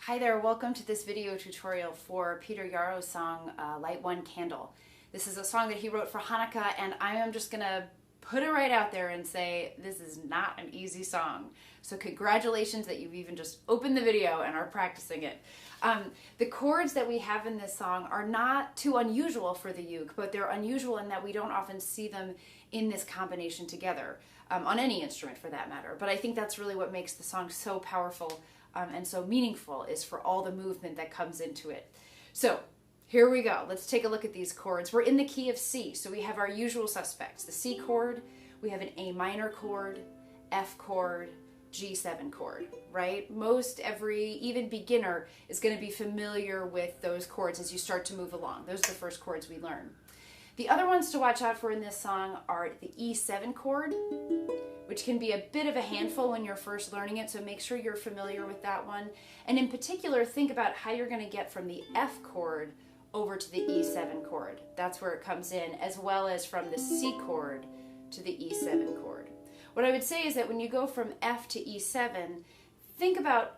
Hi there, welcome to this video tutorial for Peter Yarrow's song, Light One Candle. This is a song that he wrote for Hanukkah, and I am just gonna put it right out there and say this is not an easy song. So congratulations that you've even just opened the video and are practicing it. The chords that we have in this song are not too unusual for the uke, but they're unusual in that we don't often see them in this combination together, on any instrument for that matter. But I think that's really what makes the song so powerful and so meaningful, is for all the movement that comes into it. So here we go. Let's take a look at these chords. We're in the key of C, so we have our usual suspects. The C chord, we have an A minor chord, F chord, G7 chord, right? Most every, even beginner, is going to be familiar with those chords as you start to move along. Those are the first chords we learn. The other ones to watch out for in this song are the E7 chord, which can be a bit of a handful when you're first learning it, so make sure you're familiar with that one. And in particular, think about how you're going to get from the F chord over to the E7 chord. That's where it comes in, as well as from the C chord to the E7 chord. What I would say is that when you go from F to E7, think about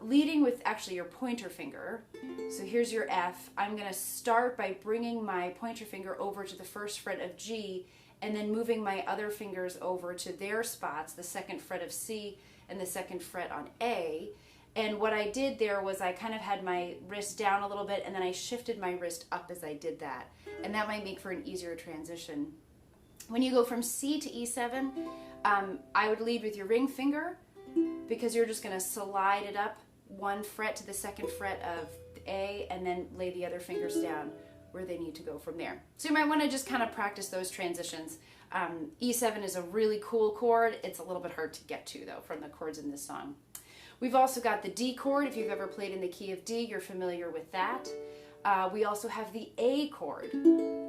leading with actually your pointer finger. So here's your F. I'm going to start by bringing my pointer finger over to the first fret of G, and then moving my other fingers over to their spots, the second fret of C and the second fret on A. And what I did there was I kind of had my wrist down a little bit, and then I shifted my wrist up as I did that. And that might make for an easier transition. When you go from C to E7, I would lead with your ring finger, because you're just going to slide it up one fret to the second fret of A, and then lay the other fingers down where they need to go from there. So you might want to just kind of practice those transitions. E7 is a really cool chord. It's a little bit hard to get to, though, from the chords in this song. We've also got the D chord. If you've ever played in the key of D, you're familiar with that. We also have the A chord.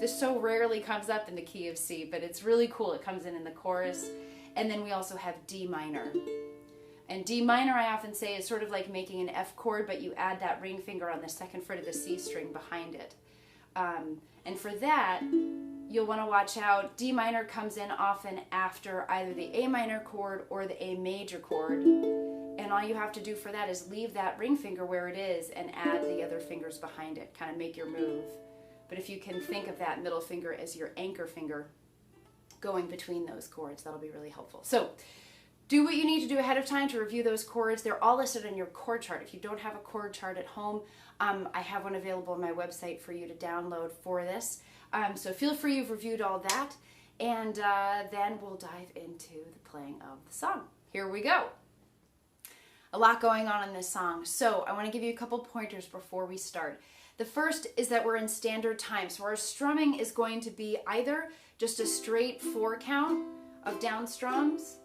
This so rarely comes up in the key of C, but it's really cool. It comes in the chorus. And then we also have D minor. And D minor, I often say, is sort of like making an F chord, but you add that ring finger on the second fret of the C string behind it. And for that, you'll want to watch out. D minor comes in often after either the A minor chord or the A major chord. And all you have to do for that is leave that ring finger where it is and add the other fingers behind it. Kind of make your move. But if you can think of that middle finger as your anchor finger going between those chords, that'll be really helpful. So do what you need to do ahead of time to review those chords. They're all listed in your chord chart. If you don't have a chord chart at home, I have one available on my website for you to download for this. So feel free, you've reviewed all that, and then we'll dive into the playing of the song. Here we go. A lot going on in this song. So I want to give you a couple pointers before we start. The first is that we're in standard time. So our strumming is going to be either just a straight 4 count of down strums.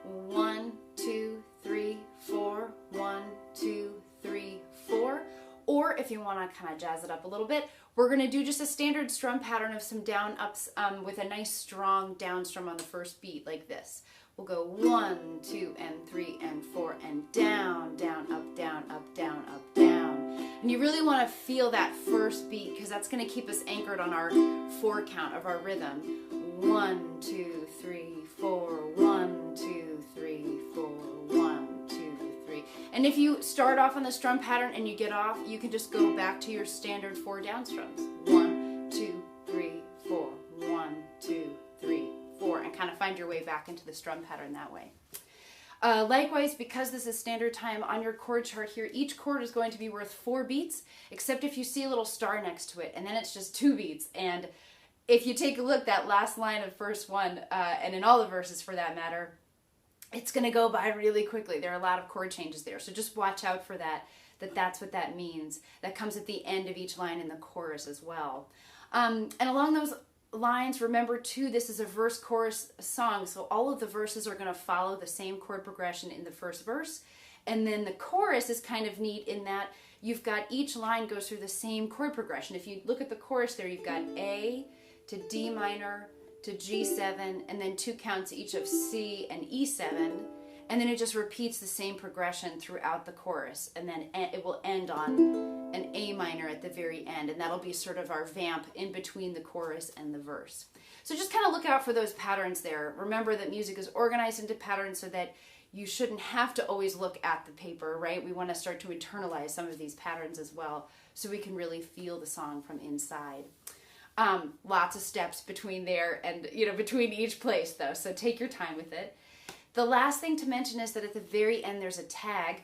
1, 2, 3, 4, 1, 2, 3, 4. Or if you want to kind of jazz it up a little bit, we're going to do just a standard strum pattern of some down ups with a nice strong down strum on the first beat like this. We'll go 1, 2, and 3, and 4, and down, down, up, down, up, down, up, down. And you really want to feel that first beat, because that's going to keep us anchored on our 4 count of our rhythm. 1, 2, 3, 4, 1, 2, 3, 4, 1, 2, 3. And if you start off on the strum pattern and you get off, you can just go back to your standard 4 down strums. 1, 2, 3, 4, 1, 2, 3, 4, and kind of find your way back into the strum pattern that way. Likewise, because this is standard time on your chord chart here, each chord is going to be worth 4 beats, except if you see a little star next to it, and then it's just 2 beats. And if you take a look, that last line of verse 1, and in all the verses for that matter, it's going to go by really quickly. There are a lot of chord changes there, so just watch out for that, that's what that means. That comes at the end of each line in the chorus as well. And along those lines, remember too, this is a verse-chorus song, so all of the verses are going to follow the same chord progression in the first verse. And then the chorus is kind of neat in that you've got each line goes through the same chord progression. If you look at the chorus there, you've got A to D minor to G7, and then 2 counts each of C and E7, and then it just repeats the same progression throughout the chorus, and then it will end on an A minor at the very end, and that'll be sort of our vamp in between the chorus and the verse. So just kind of look out for those patterns there. Remember that music is organized into patterns so that you shouldn't have to always look at the paper, right? We want to start to internalize some of these patterns as well, so we can really feel the song from inside. Lots of steps between there and, between each place though, so take your time with it. The last thing to mention is that at the very end there's a tag.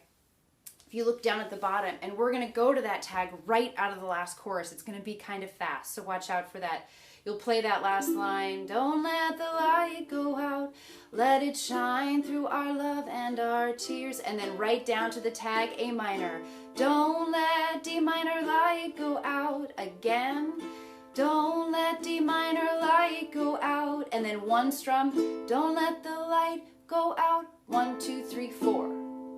If you look down at the bottom, and we're going to go to that tag right out of the last chorus. It's going to be kind of fast, so watch out for that. You'll play that last line, don't let the light go out, let it shine through our love and our tears, and then right down to the tag, A minor. Don't let D minor light go out again. Don't let D minor light go out. And then one strum, don't let the light go out. 1, 2, 3, 4.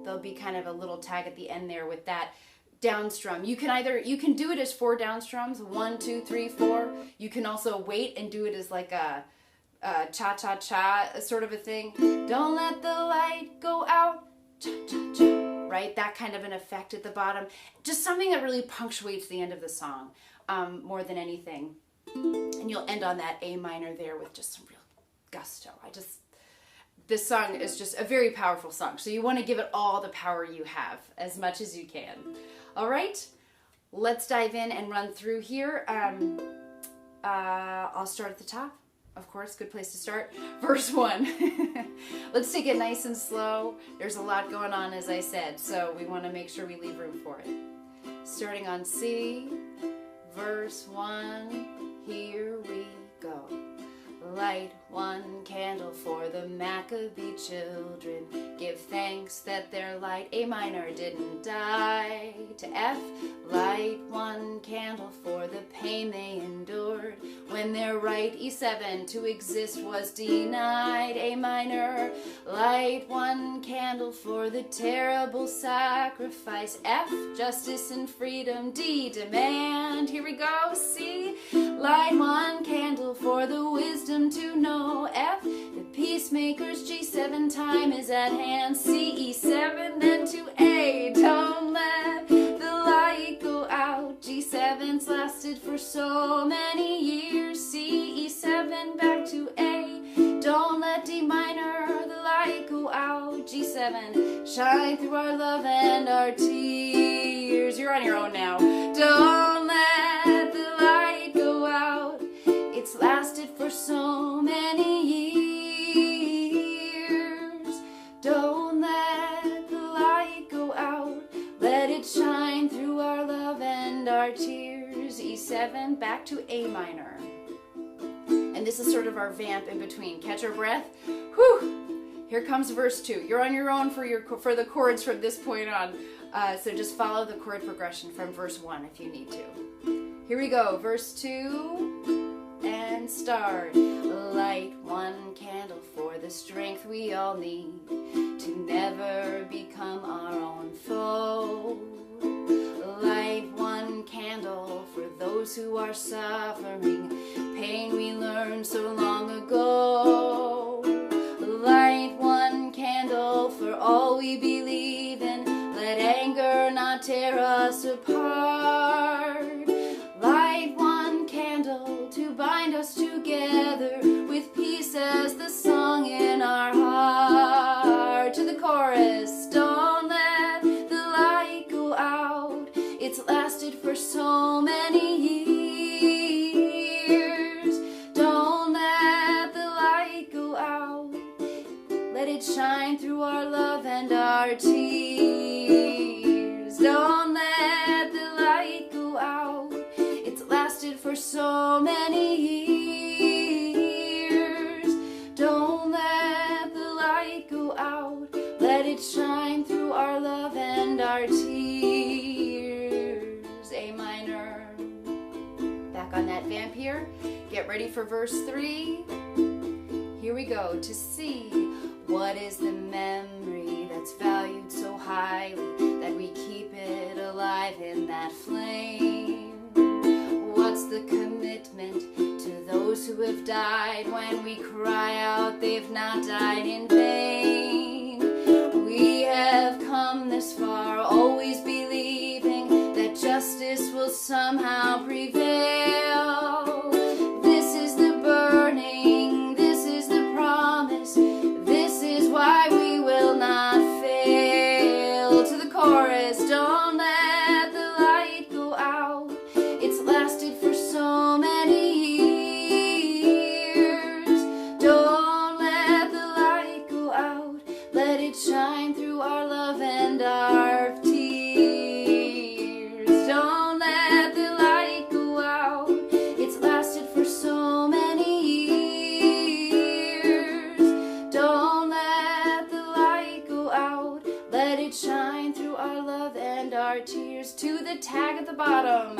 There'll be kind of a little tag at the end there with that down strum. You can do it as 4 down strums, 1, 2, 3, 4. You can also wait and do it as like a cha-cha-cha sort of a thing. Don't let the light go out, cha-cha-cha, right? That kind of an effect at the bottom. Just something that really punctuates the end of the song more than anything. And you'll end on that A minor there with just some real gusto. This song is just a very powerful song, so you want to give it all the power you have, as much as you can. All right, let's dive in and run through here. I'll start at the top, of course, good place to start. Verse 1. Let's take it nice and slow. There's a lot going on, as I said, so we want to make sure we leave room for it. Starting on C, verse 1, here we go. Light one candle for the Maccabee children. Give thanks that their light, A minor, didn't die. To F, light one candle for the pain they endured when their right, E7, to exist was denied. A minor, light one candle for the terrible sacrifice. F, justice and freedom. D, demand. Here we go. C, light one candle for the wisdom to know. F, the peacemakers. G7, time is at hand. C, E7, then to A, don't let the light go out. G7's lasted for so many years. C, E7, back to A, don't let D minor the light go out. G7, shine through our love and our tears. You're on your own now. Don't let the light go out. It's lasted for so many years. Don't let the light go out. Let it shine through our love and our tears. E7, back to A minor. And this is sort of our vamp in between. Catch our breath. Whew! Here comes verse 2. You're on your own for the chords from this point on. So just follow the chord progression from verse 1 if you need to. Here we go. Verse 2. And start. Light one candle for the strength we all need to never become our own foe. Light one candle for those who are suffering pain we learned so long ago. Light one candle for all we believe in. Let anger not tear us apart. Light one candle to bind us together with peace as the song in our heart. To the chorus, don't let the light go out. It's lasted for so many years. Don't let the light go out. Let it shine through our love and our tears. Don't let the light go out. It's lasted for so many years. Don't let the light go out. Let it shine through our love and our tears. A minor. Back on that vamp here. Get ready for verse 3. Here we go. To see what is the memory that's valued so highly that we keep it alive in that flame. What's the commitment to those who have died when we cry out they've not died in vain? We have come this far, always believing that justice will somehow prevail. This is the burning, this is the promise, this is why we will not shine through our love and our tears. Don't let the light go out. It's lasted for so many years. Don't let the light go out. Let it shine through our love and our tears. To the tag at the bottom.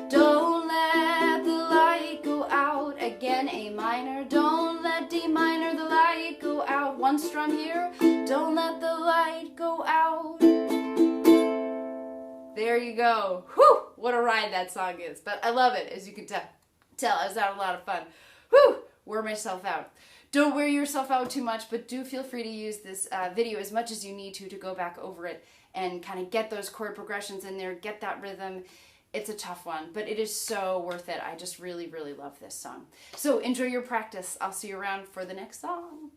Don't let the light go out. Again, A minor. Don't let D minor the light go out. One strum here. Don't let the light go out. There you go. Whew! What a ride that song is. But I love it, as you can tell. I was having a lot of fun. Whew! Wore myself out. Don't wear yourself out too much, but do feel free to use this video as much as you need to go back over it and kind of get those chord progressions in there, get that rhythm. It's a tough one, but it is so worth it. I just really, really love this song. So enjoy your practice. I'll see you around for the next song.